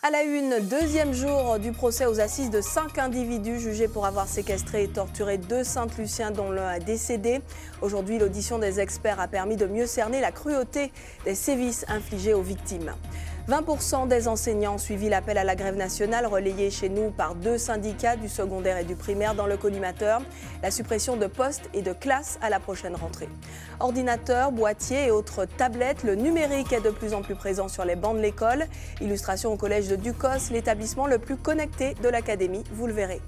À la une, deuxième jour du procès aux assises de 5 individus jugés pour avoir séquestré et torturé 2 Saint-Luciens dont l'un a décédé. Aujourd'hui, l'audition des experts a permis de mieux cerner la cruauté des sévices infligés aux victimes. 20% des enseignants ont suivi l'appel à la grève nationale relayé chez nous par 2 syndicats du secondaire et du primaire dans le collimateur. La suppression de postes et de classes à la prochaine rentrée. Ordinateurs, boîtiers et autres tablettes, le numérique est de plus en plus présent sur les bancs de l'école. Illustration au collège de Ducos, l'établissement le plus connecté de l'académie, vous le verrez.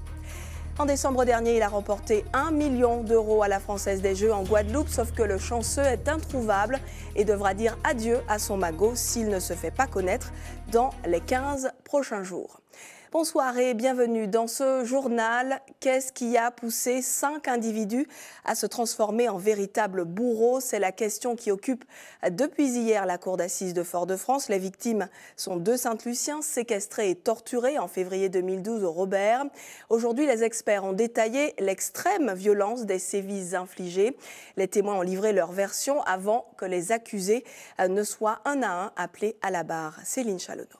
En décembre dernier, il a remporté 1 million d'euros à la Française des Jeux en Guadeloupe, sauf que le chanceux est introuvable et devra dire adieu à son magot s'il ne se fait pas connaître dans les 15 prochains jours. Bonsoir et bienvenue dans ce journal. Qu'est-ce qui a poussé 5 individus à se transformer en véritables bourreaux? C'est la question qui occupe depuis hier la cour d'assises de Fort-de-France. Les victimes sont 2 Saint-Luciens séquestrés et torturés en février 2012 au Robert. Aujourd'hui, les experts ont détaillé l'extrême violence des sévices infligés. Les témoins ont livré leur version avant que les accusés ne soient un à un appelés à la barre. Céline Chalonneau.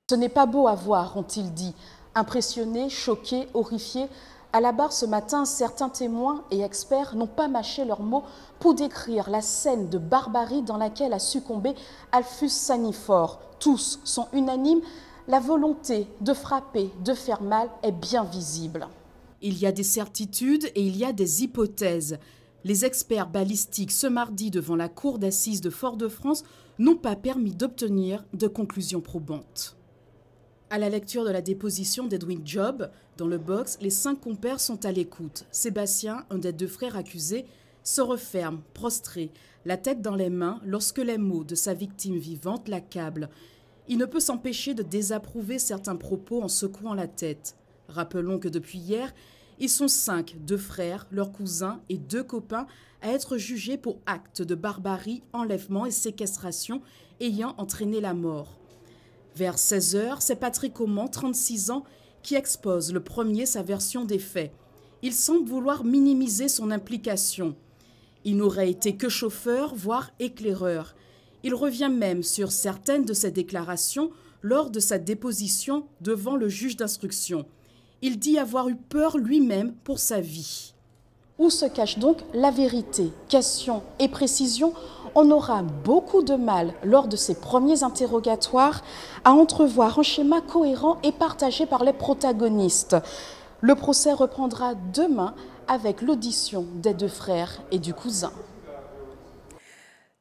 Ce n'est pas beau à voir, ont-ils dit. Impressionnés, choqués, horrifiés, à la barre ce matin, certains témoins et experts n'ont pas mâché leurs mots pour décrire la scène de barbarie dans laquelle a succombé Alphus Sanifor. Tous sont unanimes, la volonté de frapper, de faire mal est bien visible. Il y a des certitudes et il y a des hypothèses. Les experts balistiques ce mardi devant la cour d'assises de Fort-de-France n'ont pas permis d'obtenir de conclusions probantes. À la lecture de la déposition d'Edwin Job, dans le box, les 5 compères sont à l'écoute. Sébastien, un des 2 frères accusés, se referme, prostré, la tête dans les mains, lorsque les mots de sa victime vivante l'accablent. Il ne peut s'empêcher de désapprouver certains propos en secouant la tête. Rappelons que depuis hier, ils sont 5, 2 frères, leurs cousins et 2 copains à être jugés pour actes de barbarie, enlèvement et séquestration ayant entraîné la mort. Vers 16 h, c'est Patrick Auman, 36 ans, qui expose le premier sa version des faits. Il semble vouloir minimiser son implication. Il n'aurait été que chauffeur, voire éclaireur. Il revient même sur certaines de ses déclarations lors de sa déposition devant le juge d'instruction. Il dit avoir eu peur lui-même pour sa vie. Où se cache donc la vérité? Question et précision. On aura beaucoup de mal, lors de ces premiers interrogatoires, à entrevoir un schéma cohérent et partagé par les protagonistes. Le procès reprendra demain avec l'audition des 2 frères et du cousin.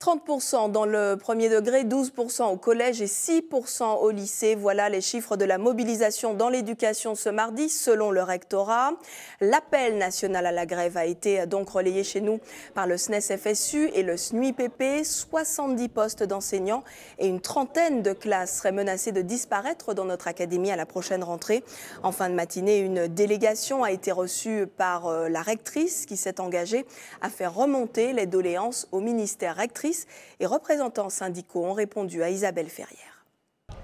30% dans le premier degré, 12% au collège et 6% au lycée. Voilà les chiffres de la mobilisation dans l'éducation ce mardi, selon le rectorat. L'appel national à la grève a été donc relayé chez nous par le SNES-FSU et le SNUIPP. 70 postes d'enseignants et une trentaine de classes seraient menacées de disparaître dans notre académie à la prochaine rentrée. En fin de matinée, une délégation a été reçue par la rectrice qui s'est engagée à faire remonter les doléances au ministère. Rectrice et représentants syndicaux ont répondu à Isabelle Ferrière.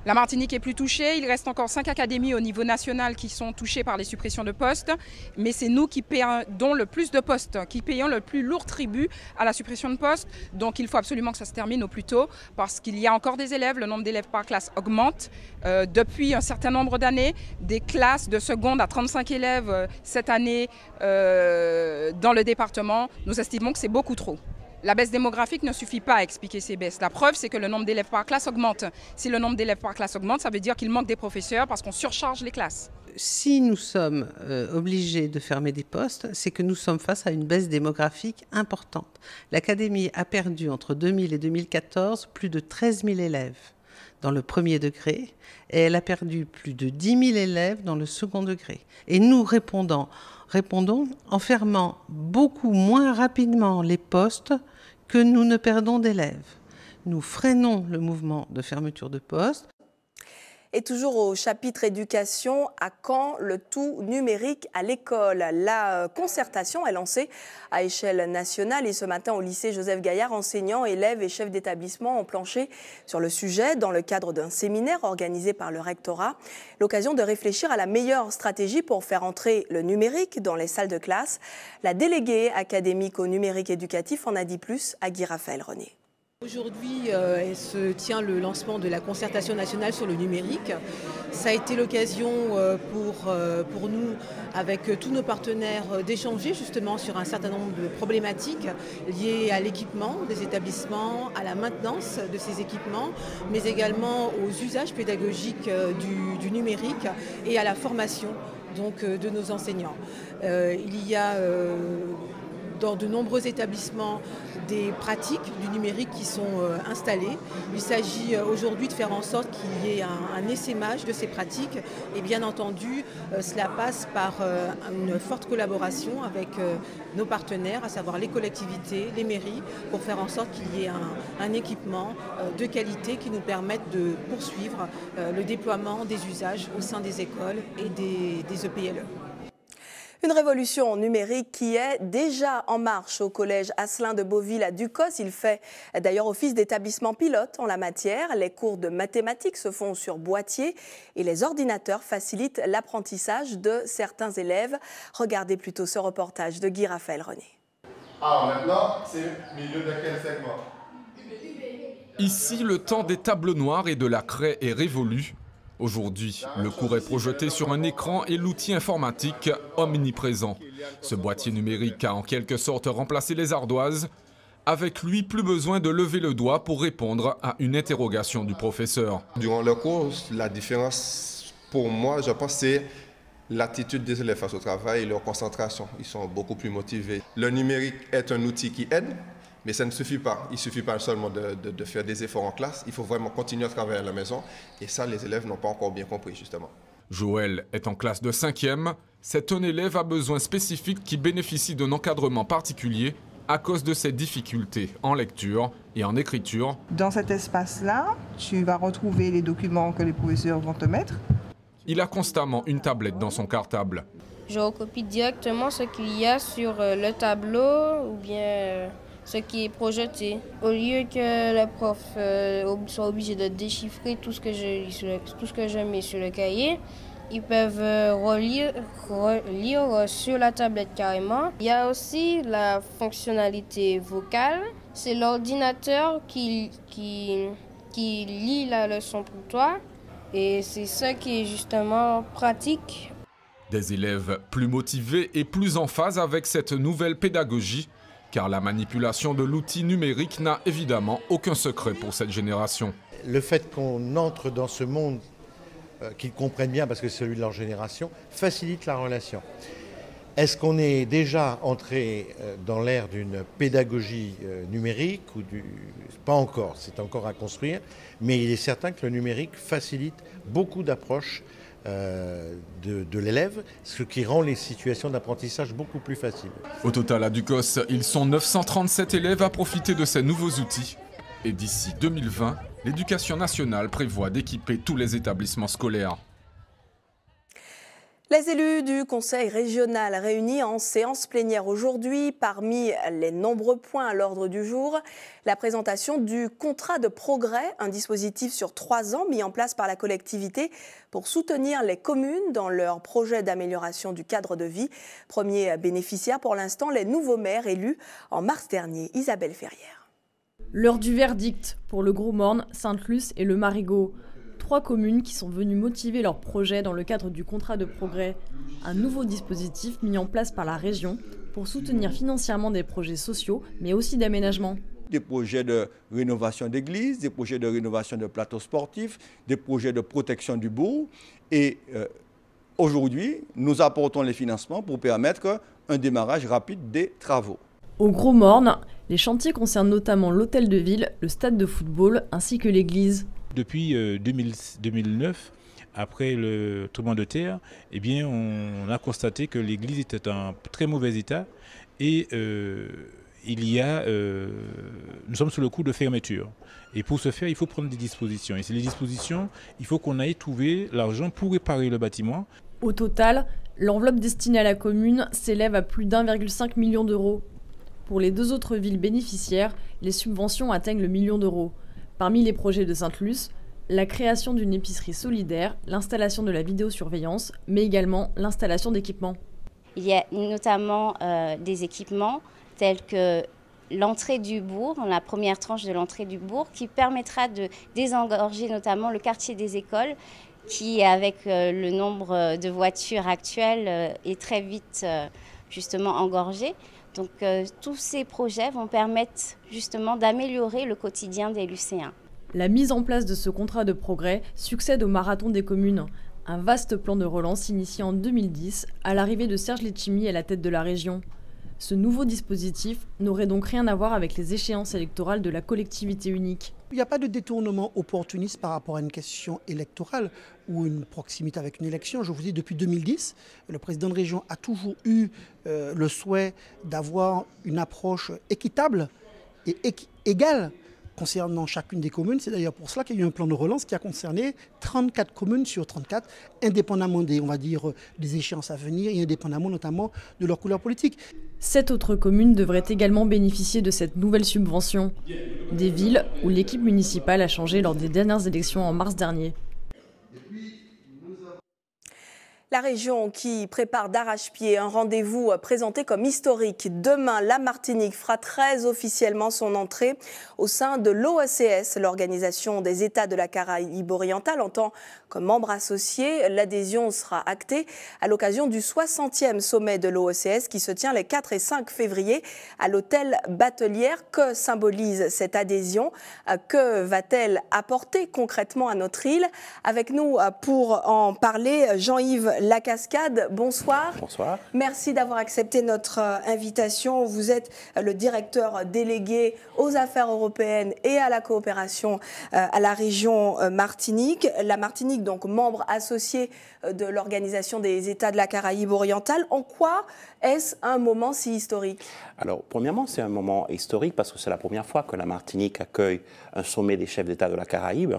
La Martinique est plus touchée. Il reste encore 5 académies au niveau national qui sont touchées par les suppressions de postes. Mais c'est nous qui payons le plus de postes, qui payons le plus lourd tribut à la suppression de postes. Donc il faut absolument que ça se termine au plus tôt parce qu'il y a encore des élèves. Le nombre d'élèves par classe augmente. Depuis un certain nombre d'années, des classes de seconde à 35 élèves cette année dans le département, nous estimons que c'est beaucoup trop. La baisse démographique ne suffit pas à expliquer ces baisses. La preuve, c'est que le nombre d'élèves par classe augmente. Si le nombre d'élèves par classe augmente, ça veut dire qu'il manque des professeurs parce qu'on surcharge les classes. Si nous sommes obligés de fermer des postes, c'est que nous sommes face à une baisse démographique importante. L'Académie a perdu entre 2000 et 2014 plus de 13 000 élèves dans le premier degré et elle a perdu plus de 10 000 élèves dans le second degré. Et nous répondons en fermant beaucoup moins rapidement les postes que nous ne perdons d'élèves. Nous freinons le mouvement de fermeture de postes. Et toujours au chapitre éducation, à quand le tout numérique à l'école? La concertation est lancée à échelle nationale et ce matin au lycée Joseph Gaillard, enseignants, élèves et chefs d'établissement ont planché sur le sujet dans le cadre d'un séminaire organisé par le rectorat. L'occasion de réfléchir à la meilleure stratégie pour faire entrer le numérique dans les salles de classe. La déléguée académique au numérique éducatif en a dit plus à Guy Raphaël René. Aujourd'hui se tient le lancement de la concertation nationale sur le numérique. Ça a été l'occasion pour nous, avec tous nos partenaires, d'échanger justement sur un certain nombre de problématiques liées à l'équipement des établissements, à la maintenance de ces équipements, mais également aux usages pédagogiques du numérique et à la formation donc, de nos enseignants. Il y a dans de nombreux établissements des pratiques du numérique qui sont installées. Il s'agit aujourd'hui de faire en sorte qu'il y ait un essaimage de ces pratiques et bien entendu cela passe par une forte collaboration avec nos partenaires, à savoir les collectivités, les mairies, pour faire en sorte qu'il y ait un équipement de qualité qui nous permette de poursuivre le déploiement des usages au sein des écoles et des EPLE. Une révolution numérique qui est déjà en marche au collège Asselin de Beauville à Ducos. Il fait d'ailleurs office d'établissement pilote en la matière. Les cours de mathématiques se font sur boîtier et les ordinateurs facilitent l'apprentissage de certains élèves. Regardez plutôt ce reportage de Guy-Raphaël René. Alors maintenant, c'est milieu de quel segment? Ici, le temps des tableaux noirs et de la craie est révolu. Aujourd'hui, le cours est projeté sur un écran et l'outil informatique omniprésent. Ce boîtier numérique a en quelque sorte remplacé les ardoises. Avec lui, plus besoin de lever le doigt pour répondre à une interrogation du professeur. Durant le cours, la différence pour moi, je pense, c'est l'attitude des élèves face au travail et leur concentration. Ils sont beaucoup plus motivés. Le numérique est un outil qui aide. Mais ça ne suffit pas. Il ne suffit pas seulement de faire des efforts en classe. Il faut vraiment continuer à travailler à la maison. Et ça, les élèves n'ont pas encore bien compris, justement. Joël est en classe de 5e. C'est un élève à besoins spécifiques qui bénéficie d'un encadrement particulier à cause de ses difficultés en lecture et en écriture. Dans cet espace-là, tu vas retrouver les documents que les professeurs vont te mettre. Il a constamment une tablette dans son cartable. Je recopie directement ce qu'il y a sur le tableau ou bien ce qui est projeté. Au lieu que le prof soit obligé de déchiffrer tout ce que je mets sur le cahier, ils peuvent relire sur la tablette carrément. Il y a aussi la fonctionnalité vocale. C'est l'ordinateur qui lit la leçon pour toi. Et c'est ça qui est justement pratique. Des élèves plus motivés et plus en phase avec cette nouvelle pédagogie, car la manipulation de l'outil numérique n'a évidemment aucun secret pour cette génération. Le fait qu'on entre dans ce monde, qu'ils comprennent bien parce que c'est celui de leur génération, facilite la relation. Est-ce qu'on est déjà entré dans l'ère d'une pédagogie numérique ou Pas encore, c'est encore à construire, mais il est certain que le numérique facilite beaucoup d'approches de l'élève, ce qui rend les situations d'apprentissage beaucoup plus faciles. Au total, à Ducos, ils sont 937 élèves à profiter de ces nouveaux outils. Et d'ici 2020, l'Éducation nationale prévoit d'équiper tous les établissements scolaires. Les élus du Conseil régional réunis en séance plénière aujourd'hui, parmi les nombreux points à l'ordre du jour, la présentation du contrat de progrès, un dispositif sur 3 ans mis en place par la collectivité pour soutenir les communes dans leurs projets d'amélioration du cadre de vie. Premier bénéficiaire pour l'instant, les nouveaux maires élus en mars dernier. Isabelle Ferrière. L'heure du verdict pour le Gros Morne, Sainte-Luce et le Marigot. 3 communes qui sont venues motiver leurs projets dans le cadre du contrat de progrès, un nouveau dispositif mis en place par la région pour soutenir financièrement des projets sociaux, mais aussi d'aménagement. Des projets de rénovation d'églises, des projets de rénovation de plateaux sportifs, des projets de protection du bourg. Et aujourd'hui, nous apportons les financements pour permettre un démarrage rapide des travaux. Au Gros Morne, les chantiers concernent notamment l'hôtel de ville, le stade de football ainsi que l'église. Depuis 2009, après le tremblement de terre, eh bien, on a constaté que l'église était en très mauvais état et nous sommes sous le coup de fermeture. Et pour ce faire, il faut prendre des dispositions. Et c'est les dispositions, il faut qu'on aille trouver l'argent pour réparer le bâtiment. Au total, l'enveloppe destinée à la commune s'élève à plus d'1,5 million d'euros. Pour les 2 autres villes bénéficiaires, les subventions atteignent le million d'euros. Parmi les projets de Sainte-Luce, la création d'une épicerie solidaire, l'installation de la vidéosurveillance, mais également l'installation d'équipements. Il y a notamment des équipements tels que l'entrée du bourg, la première tranche de l'entrée du bourg, qui permettra de désengorger notamment le quartier des écoles, qui, avec le nombre de voitures actuelles, est très vite justement engorgé. Donc tous ces projets vont permettre justement d'améliorer le quotidien des lycéens. La mise en place de ce contrat de progrès succède au Marathon des communes, un vaste plan de relance initié en 2010 à l'arrivée de Serge Letchimy à la tête de la région. Ce nouveau dispositif n'aurait donc rien à voir avec les échéances électorales de la collectivité unique. Il n'y a pas de détournement opportuniste par rapport à une question électorale ou une proximité avec une élection. Je vous dis, depuis 2010, le président de région a toujours eu le souhait d'avoir une approche équitable et égale concernant chacune des communes. C'est d'ailleurs pour cela qu'il y a eu un plan de relance qui a concerné 34 communes sur 34, indépendamment des, on va dire, des échéances à venir et indépendamment notamment de leur couleur politique. 7 autres communes devraient également bénéficier de cette nouvelle subvention. Des villes où l'équipe municipale a changé lors des dernières élections en mars dernier. La région qui prépare d'arrache-pied un rendez-vous présenté comme historique. Demain, la Martinique fera très officiellement son entrée au sein de l'OECS, l'Organisation des États de la Caraïbe orientale, en tant que membre associé. L'adhésion sera actée à l'occasion du 60e sommet de l'OECS qui se tient les 4 et 5 février à l'hôtel Batelière. Que symbolise cette adhésion? Que va-t-elle apporter concrètement à notre île? Avec nous pour en parler, Jean-Yves Lacascade, bonsoir. Bonsoir. Merci d'avoir accepté notre invitation. Vous êtes le directeur délégué aux affaires européennes et à la coopération à la région Martinique. La Martinique, donc membre associé de l'Organisation des États de la Caraïbe orientale. En quoi est-ce un moment si historique? Alors, premièrement, c'est un moment historique parce que c'est la première fois que la Martinique accueille un sommet des chefs d'État de la Caraïbe,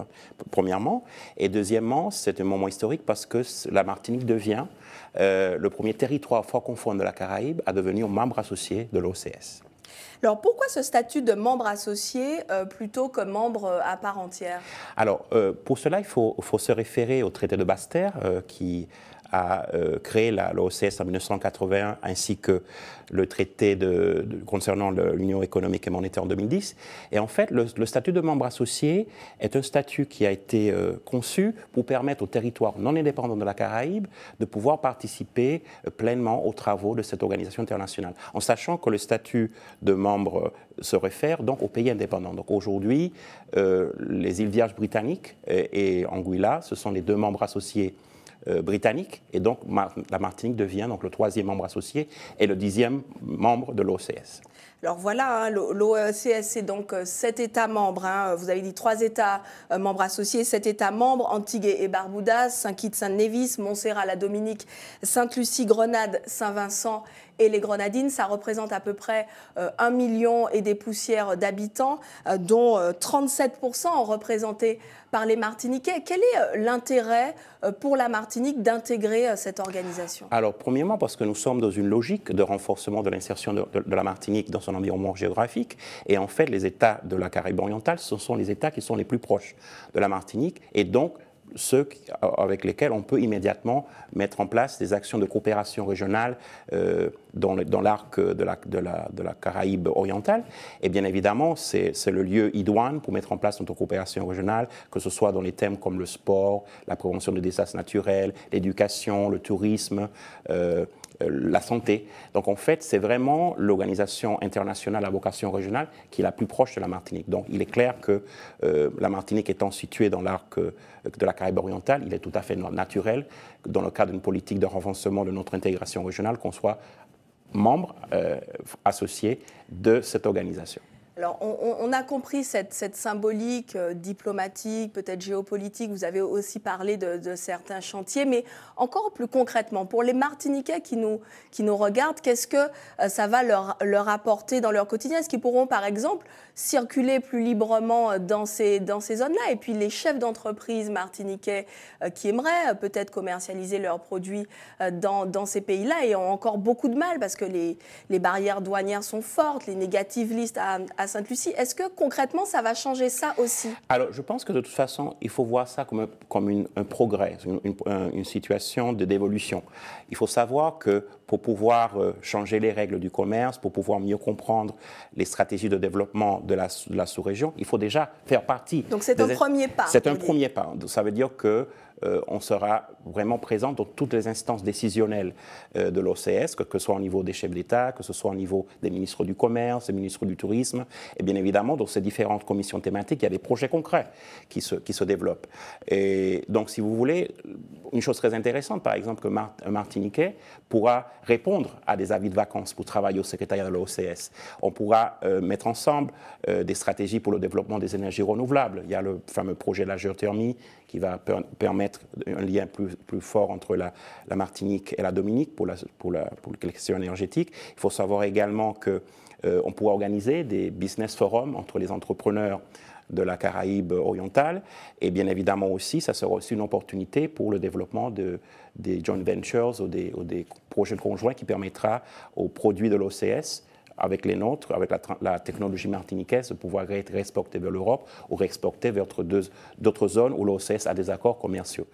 premièrement. Et deuxièmement, c'est un moment historique parce que la Martinique devient le premier territoire francophone de la Caraïbe à devenir membre associé de l'OCS. Alors, pourquoi ce statut de membre associé plutôt que membre à part entière? Alors, pour cela, il faut se référer au traité de Basse-Terre qui a créé l'OCS en 1981 ainsi que le traité concernant l'Union économique et monétaire en 2010. Et en fait, le statut de membre associé est un statut qui a été conçu pour permettre aux territoires non indépendants de la Caraïbe de pouvoir participer pleinement aux travaux de cette organisation internationale, en sachant que le statut de membre se réfère donc aux pays indépendants. Donc aujourd'hui, les îles Vierges britanniques et Anguilla, ce sont les deux membres associés britannique, et donc la Martinique devient donc le 3e membre associé et le 10e membre de l'OCS. Alors voilà, l'OCS, c'est donc 7 États membres. Vous avez dit 3 États membres associés, 7 États membres, Antigua et Barbuda, Saint-Kitts-Saint-Nevis, Montserrat, la Dominique, Sainte-Lucie, Grenade, Saint-Vincent et les Grenadines. Ça représente à peu près 1 million et des poussières d'habitants, dont 37% représentés par les Martiniquais. Quel est l'intérêt pour la Martinique d'intégrer cette organisation? Alors, premièrement, parce que nous sommes dans une logique de renforcement de l'insertion de la Martinique dans son environnement géographique. Et en fait, les États de la Caraïbe orientale, ce sont les États qui sont les plus proches de la Martinique. Et donc, ceux avec lesquels on peut immédiatement mettre en place des actions de coopération régionale dans l'arc de la Caraïbe orientale. Et bien évidemment, c'est le lieu idoine pour mettre en place notre coopération régionale, que ce soit dans les thèmes comme le sport, la prévention des désastres naturels, l'éducation, le tourisme, la santé. Donc en fait, c'est vraiment l'organisation internationale à vocation régionale qui est la plus proche de la Martinique. Donc il est clair que la Martinique étant située dans l'arc de la Caraïbe orientale, il est tout à fait naturel, dans le cadre d'une politique de renforcement de notre intégration régionale, qu'on soit membre associé de cette organisation. Alors, on a compris cette symbolique diplomatique, peut-être géopolitique. Vous avez aussi parlé de certains chantiers, mais encore plus concrètement, pour les Martiniquais qui nous regardent, qu'est-ce que ça va leur apporter dans leur quotidien? Est-ce qu'ils pourront, par exemple, circuler plus librement dans ces zones-là? Et puis, les chefs d'entreprise martiniquais qui aimeraient peut-être commercialiser leurs produits dans ces pays-là et ont encore beaucoup de mal parce que les barrières douanières sont fortes, les négative listes à Sainte-Lucie. Est-ce que concrètement, ça va changer ça aussi? Alors, je pense que de toute façon, il faut voir ça comme un progrès, une situation d'évolution. Il faut savoir que pour pouvoir changer les règles du commerce, pour pouvoir mieux comprendre les stratégies de développement de la sous-région, il faut déjà faire partie. Donc c'est un premier pas. C'est un premier pas. Ça veut dire que on sera vraiment présent dans toutes les instances décisionnelles de l'OCS, que ce soit au niveau des chefs d'État, que ce soit au niveau des ministres du Commerce, des ministres du Tourisme, et bien évidemment dans ces différentes commissions thématiques, il y a des projets concrets qui se développent. Et donc, si vous voulez, une chose très intéressante, par exemple, qu'un Martiniquais pourra répondre à des avis de vacances pour travailler au secrétariat de l'OCS. On pourra mettre ensemble des stratégies pour le développement des énergies renouvelables. Il y a le fameux projet de la géothermie qui va permettre un lien plus fort entre la Martinique et la Dominique pour la question énergétique. Il faut savoir également qu'on pourra organiser des business forums entre les entrepreneurs de la Caraïbe orientale. Et bien évidemment aussi, ça sera aussi une opportunité pour le développement des joint ventures ou des projets conjoints qui permettra aux produits de l'OCS avec les nôtres, avec la technologie martiniquaise, de pouvoir être réexporté vers l'Europe ou réexporté vers d'autres zones où l'OCS a des accords commerciaux.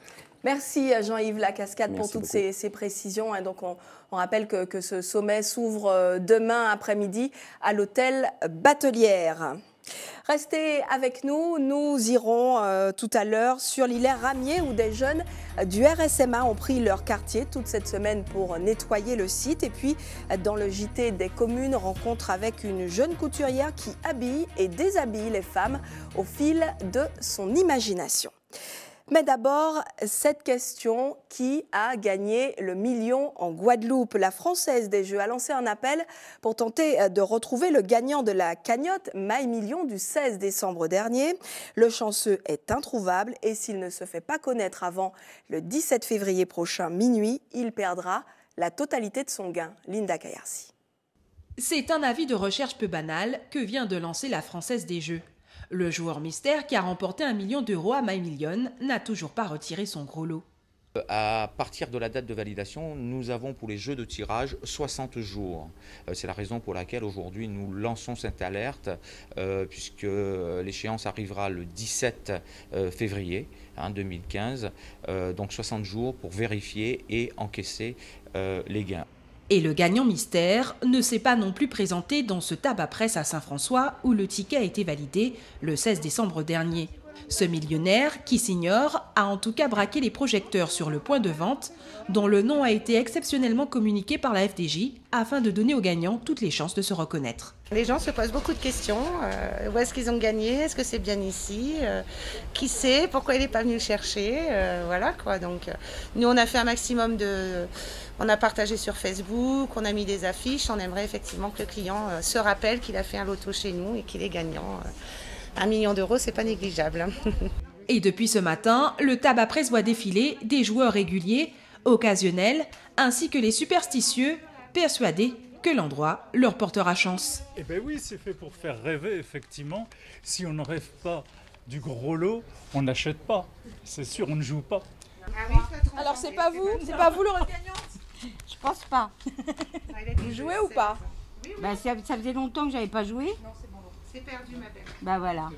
Merci Jean-Yves Lacascade pour toutes ces précisions. Donc on rappelle que ce sommet s'ouvre demain après-midi à l'hôtel Batelière. Restez avec nous, nous irons tout à l'heure sur l'îlet Ramier où des jeunes du RSMA ont pris leur quartier toute cette semaine pour nettoyer le site. Et puis dans le JT des communes, rencontre avec une jeune couturière qui habille et déshabille les femmes au fil de son imagination. Mais d'abord, cette question, qui a gagné le million en Guadeloupe? La Française des Jeux a lancé un appel pour tenter de retrouver le gagnant de la cagnotte My Million du 16 décembre dernier. Le chanceux est introuvable et s'il ne se fait pas connaître avant le 17 février prochain minuit, il perdra la totalité de son gain. Linda Kayarsi. C'est un avis de recherche peu banal que vient de lancer la Française des Jeux. Le joueur mystère qui a remporté 1 million d'euros à My Million n'a toujours pas retiré son gros lot. À partir de la date de validation, nous avons pour les jeux de tirage 60 jours. C'est la raison pour laquelle aujourd'hui nous lançons cette alerte, puisque l'échéance arrivera le 17 février 2015, donc 60 jours pour vérifier et encaisser les gains. Et le gagnant mystère ne s'est pas non plus présenté dans ce tabac presse à Saint-François où le ticket a été validé le 16 décembre dernier. Ce millionnaire, qui s'ignore, a en tout cas braqué les projecteurs sur le point de vente, dont le nom a été exceptionnellement communiqué par la FDJ afin de donner aux gagnants toutes les chances de se reconnaître. Les gens se posent beaucoup de questions. Où est-ce qu'ils ont gagné? Est-ce que c'est bien ici? Qui c'est? Pourquoi il n'est pas venu le chercher? Voilà quoi. Donc, nous, on a fait un maximum de... On a partagé sur Facebook, on a mis des affiches. On aimerait effectivement que le client se rappelle qu'il a fait un loto chez nous et qu'il est gagnant. 1 million d'euros, c'est pas négligeable. Et depuis ce matin, le tabac presse voit défiler des joueurs réguliers, occasionnels, ainsi que les superstitieux, persuadés que l'endroit leur portera chance. Eh bien oui, c'est fait pour faire rêver, effectivement. Si on ne rêve pas du gros lot, on n'achète pas. C'est sûr, on ne joue pas. Alors c'est pas vous l'heureux gagnante? Je pense pas. Vous jouez ou pas? Bah, ça faisait longtemps que j'avais pas joué. C'est perdu, ma belle. Bah voilà.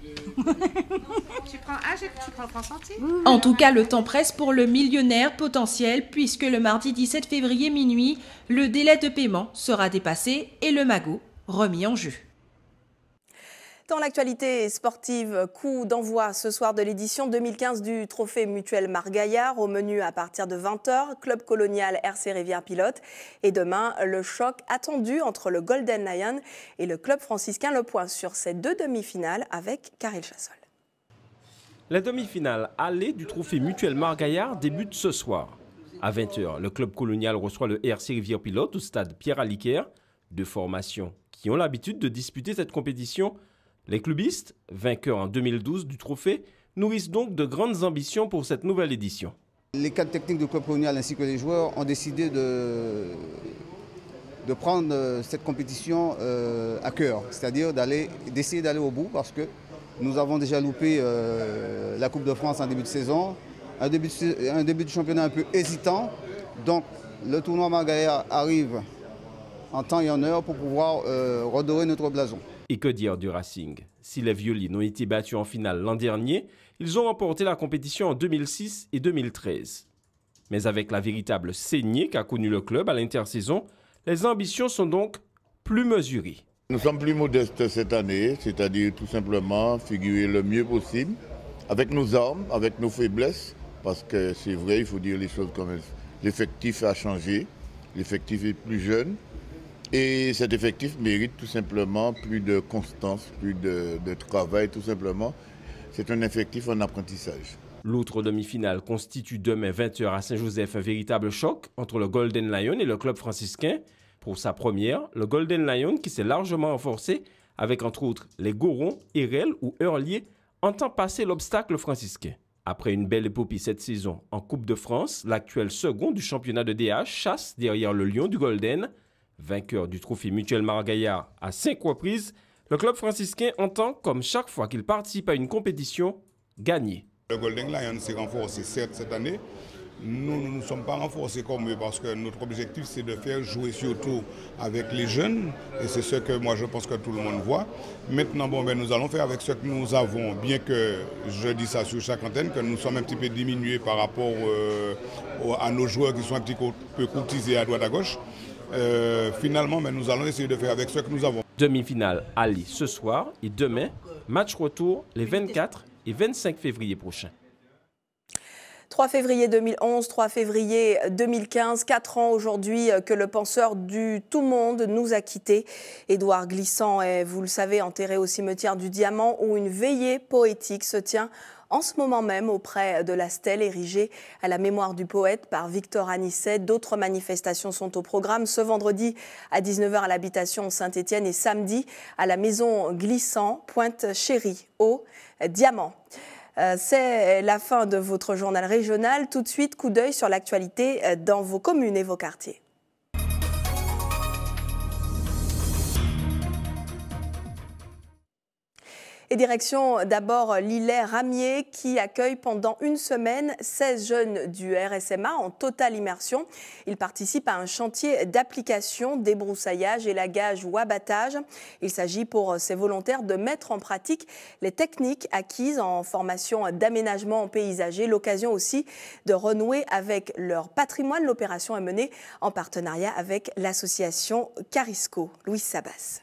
Tu prends le consenti? En tout cas, le temps presse pour le millionnaire potentiel puisque le mardi 17 février minuit, le délai de paiement sera dépassé et le magot remis en jeu. Dans l'actualité sportive, coup d'envoi ce soir de l'édition 2015 du Trophée Mutuel Margaillard. Au menu à partir de 20h, Club Colonial RC Rivière Pilote. Et demain, le choc attendu entre le Golden Lion et le Club Franciscain. Le point sur ces deux demi-finales avec Karel Chassol. La demi-finale allée du Trophée Mutuel Margaillard débute ce soir. À 20h, le Club Colonial reçoit le RC Rivière Pilote au stade Pierre-Aliquer. Deux formations qui ont l'habitude de disputer cette compétition. Les clubistes, vainqueurs en 2012 du trophée, nourrissent donc de grandes ambitions pour cette nouvelle édition. Les cadres techniques du Club Colonial ainsi que les joueurs ont décidé de prendre cette compétition à cœur, c'est-à-dire d'essayer d'aller au bout parce que nous avons déjà loupé la Coupe de France en début de saison, un début de championnat un peu hésitant. Donc le tournoi Margaillard arrive en temps et en heure pour pouvoir redorer notre blason. Et que dire du Racing? Si les Violines ont été battus en finale l'an dernier, ils ont remporté la compétition en 2006 et 2013. Mais avec la véritable saignée qu'a connue le club à l'intersaison, les ambitions sont donc plus mesurées. Nous sommes plus modestes cette année, c'est-à-dire tout simplement figurer le mieux possible, avec nos armes, avec nos faiblesses, parce que c'est vrai, il faut dire les choses comme elles. L'effectif a changé, l'effectif est plus jeune, et cet effectif mérite tout simplement plus de constance, plus de travail, tout simplement. C'est un effectif en apprentissage. L'autre demi-finale constitue demain 20h à Saint-Joseph un véritable choc entre le Golden Lion et le club franciscain. Pour sa première, le Golden Lion, qui s'est largement renforcé avec entre autres les Gorons, Hérel ou Hurlier, entend passer l'obstacle franciscain. Après une belle épopée cette saison en Coupe de France, l'actuel second du championnat de DH chasse derrière le Lion du Golden. Vainqueur du trophée Mutuel Margaillard à 5 reprises, le club franciscain entend, comme chaque fois qu'il participe à une compétition, gagner. Le Golden Lion s'est renforcé certes cette année. Nous ne nous sommes pas renforcés comme eux parce que notre objectif c'est de faire jouer surtout avec les jeunes et c'est ce que moi je pense que tout le monde voit. Maintenant nous allons faire avec ce que nous avons, bien que je dis ça sur chaque antenne, que nous sommes un petit peu diminués par rapport à nos joueurs qui sont un petit peu courtisés à droite à gauche. Finalement nous allons essayer de faire avec ce que nous avons. Demi-finale aller ce soir et demain, match retour les 24 et 25 février prochains. 3 février 2011, 3 février 2015, 4 ans aujourd'hui que le penseur du tout monde nous a quittés. Édouard Glissant est, vous le savez, enterré au cimetière du Diamant où une veillée poétique se tient en ce moment même auprès de la stèle érigée à la mémoire du poète par Victor Anisset. D'autres manifestations sont au programme ce vendredi à 19h à l'habitation Saint-Étienne et samedi à la maison Glissant, Pointe-Chérie, au Diamant. C'est la fin de votre journal régional. Tout de suite, coup d'œil sur l'actualité dans vos communes et vos quartiers. Et direction d'abord l'Îlet-Ramier qui accueille pendant une semaine 16 jeunes du RSMA en totale immersion. Ils participent à un chantier d'application, débroussaillage, élagage ou abattage. Il s'agit pour ces volontaires de mettre en pratique les techniques acquises en formation d'aménagement paysager. L'occasion aussi de renouer avec leur patrimoine. L'opération est menée en partenariat avec l'association Carisco. Louis Sabas.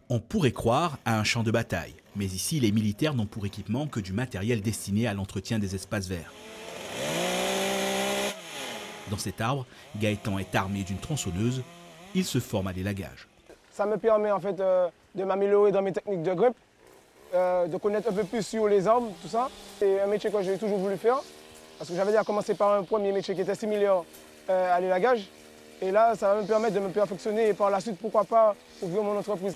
On pourrait croire à un champ de bataille, mais ici les militaires n'ont pour équipement que du matériel destiné à l'entretien des espaces verts. Dans cet arbre, Gaëtan est armé d'une tronçonneuse, il se forme à l'élagage. Ça me permet en fait de m'améliorer dans mes techniques de grippe, de connaître un peu plus sur les arbres, tout ça. C'est un métier que j'ai toujours voulu faire, parce que j'avais déjà commencé par un premier métier qui était similaire à l'élagage. Et là, ça va me permettre de me perfectionner et par la suite, pourquoi pas, ouvrir mon entreprise.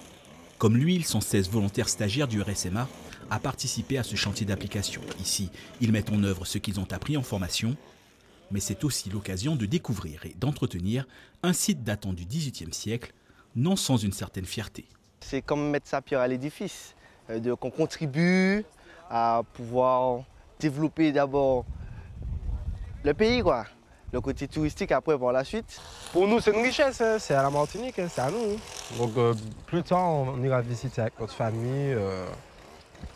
Comme lui, ils sont 16 volontaires stagiaires du RSMA à participer à ce chantier d'application. Ici, ils mettent en œuvre ce qu'ils ont appris en formation, mais c'est aussi l'occasion de découvrir et d'entretenir un site datant du XVIIIe siècle, non sans une certaine fierté. C'est comme mettre sa pierre à l'édifice, qu'on contribue à pouvoir développer d'abord le pays, quoi. Le côté touristique après par la suite. Pour nous, c'est une richesse, c'est à la Martinique, c'est à nous. Donc plus tard, on ira visiter avec notre famille,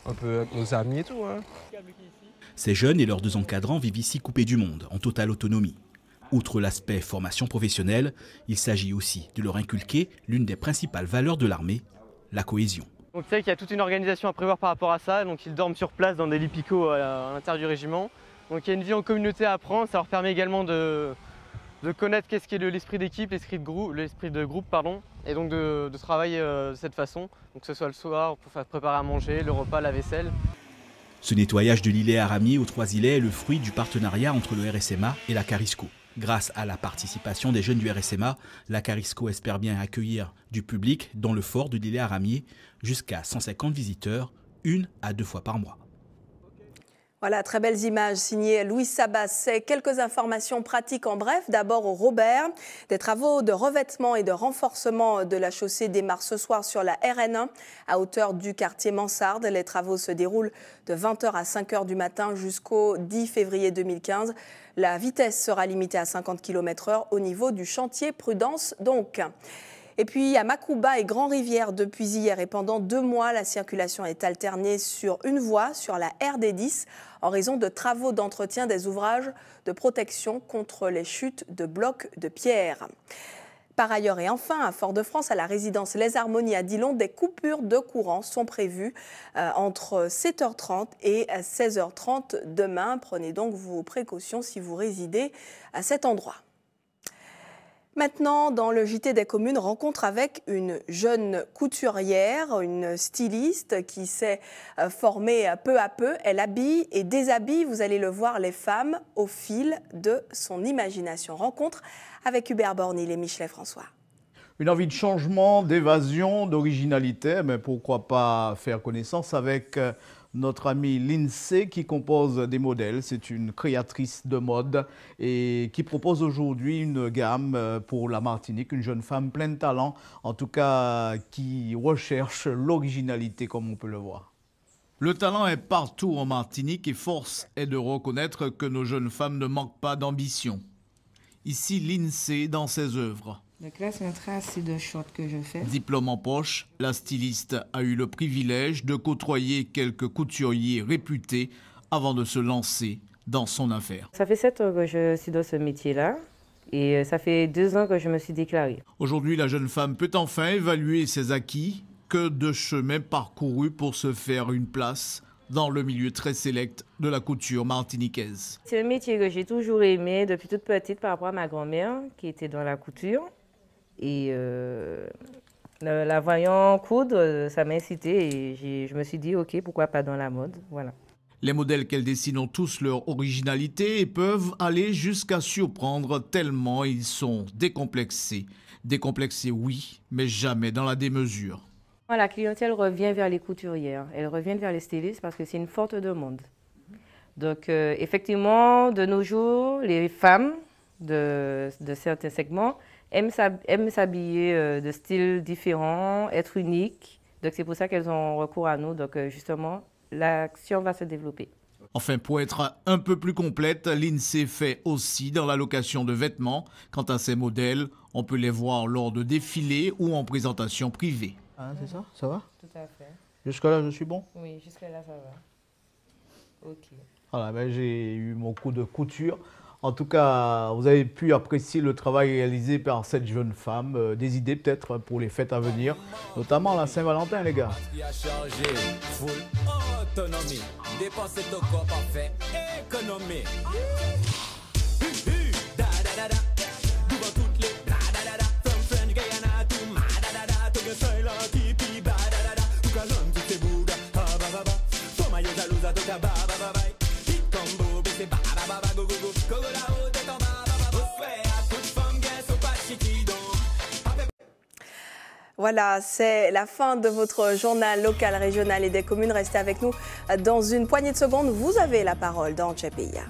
un peu avec nos amis et tout. Ces jeunes et leurs 2 encadrants vivent ici coupés du monde, en totale autonomie. Outre l'aspect formation professionnelle, il s'agit aussi de leur inculquer l'une des principales valeurs de l'armée, la cohésion. Donc c'est vrai qu'il y a toute une organisation à prévoir par rapport à ça, donc ils dorment sur place dans des lits picots à l'intérieur du régiment. Donc il y a une vie en communauté à apprendre, ça leur permet également de connaître qu'est-ce qu'est l'esprit d'équipe, l'esprit de groupe, et donc de travailler de cette façon, donc que ce soit le soir pour faire préparer à manger, le repas, la vaisselle. Ce nettoyage de l'îlet à Ramier aux 3 îlets est le fruit du partenariat entre le RSMA et la Carisco. Grâce à la participation des jeunes du RSMA, la Carisco espère bien accueillir du public dans le fort de l'îlet à Ramier, jusqu'à 150 visiteurs, 1 à 2 fois par mois. Voilà, très belles images signées Louis Sabas. C'est quelques informations pratiques en bref. D'abord au Robert. Des travaux de revêtement et de renforcement de la chaussée démarrent ce soir sur la RN1 à hauteur du quartier Mansarde. Les travaux se déroulent de 20h à 5h du matin jusqu'au 10 février 2015. La vitesse sera limitée à 50 km/h au niveau du chantier Prudence donc. Et puis à Makouba et Grand-Rivière depuis hier et pendant 2 mois, la circulation est alternée sur une voie sur la RD10 en raison de travaux d'entretien des ouvrages de protection contre les chutes de blocs de pierre. Par ailleurs et enfin, à Fort-de-France, à la résidence Les Harmonies à Dillon, des coupures de courant sont prévues entre 7h30 et 16h30 demain. Prenez donc vos précautions si vous résidez à cet endroit. Maintenant, dans le JT des communes, rencontre avec une jeune couturière, une styliste qui s'est formée peu à peu. Elle habille et déshabille, vous allez le voir, les femmes au fil de son imagination. Rencontre avec Hubert Bornil et Michelet François. Une envie de changement, d'évasion, d'originalité, mais pourquoi pas faire connaissance avec notre amie Lindsay qui compose des modèles. C'est une créatrice de mode et qui propose aujourd'hui une gamme pour la Martinique, une jeune femme pleine de talent, en tout cas qui recherche l'originalité comme on peut le voir. Le talent est partout en Martinique et force est de reconnaître que nos jeunes femmes ne manquent pas d'ambition. Ici Lindsay dans ses œuvres. Donc là, c'est un tracé de short que je fais. Diplôme en poche, la styliste a eu le privilège de côtoyer quelques couturiers réputés avant de se lancer dans son affaire. Ça fait 7 ans que je suis dans ce métier-là et ça fait 2 ans que je me suis déclarée. Aujourd'hui, la jeune femme peut enfin évaluer ses acquis. Que de chemin parcouru pour se faire une place dans le milieu très sélect de la couture martiniquaise. C'est un métier que j'ai toujours aimé depuis toute petite par rapport à ma grand-mère qui était dans la couture. Et la voyant coudre, ça m'a incité et je me suis dit, ok, pourquoi pas dans la mode, voilà. Les modèles qu'elle dessine ont tous leur originalité et peuvent aller jusqu'à surprendre tellement ils sont décomplexés. Décomplexés, oui, mais jamais dans la démesure. La clientèle revient vers les couturières, elle revient vers les stylistes parce que c'est une forte demande. Donc effectivement, de nos jours, les femmes de certains segments aiment s'habiller de styles différents, être uniques. Donc c'est pour ça qu'elles ont recours à nous. Donc justement, l'action va se développer. Enfin, pour être un peu plus complète, Lindsay fait aussi dans la location de vêtements. Quant à ces modèles, on peut les voir lors de défilés ou en présentation privée. Ah, c'est ça? Ça va? Tout à fait. Jusqu'à là, je suis bon? Oui, jusqu'à là, ça va. Ok. Voilà, ben, j'ai eu mon coup de couture. En tout cas, vous avez pu apprécier le travail réalisé par cette jeune femme. Des idées peut-être pour les fêtes à venir, notamment la Saint-Valentin, les gars. Autonomie, dépenser ton corps parfait, économie. Devant toutes les bladadada, from French Guyana to Madadada, to the soil of Tipi, badadada, ou calonne toutes ces bougas, bababa, ton maillot jalouse à tout cas, bababa, hit combo, baissé, bababa, go go go, go go là-haut, t'es en bababa, au souhait à toute femme, gain, sont pas chiquis, donc. Voilà, c'est la fin de votre journal local, régional et des communes. Restez avec nous dans une poignée de secondes. Vous avez la parole dans Tchepeya.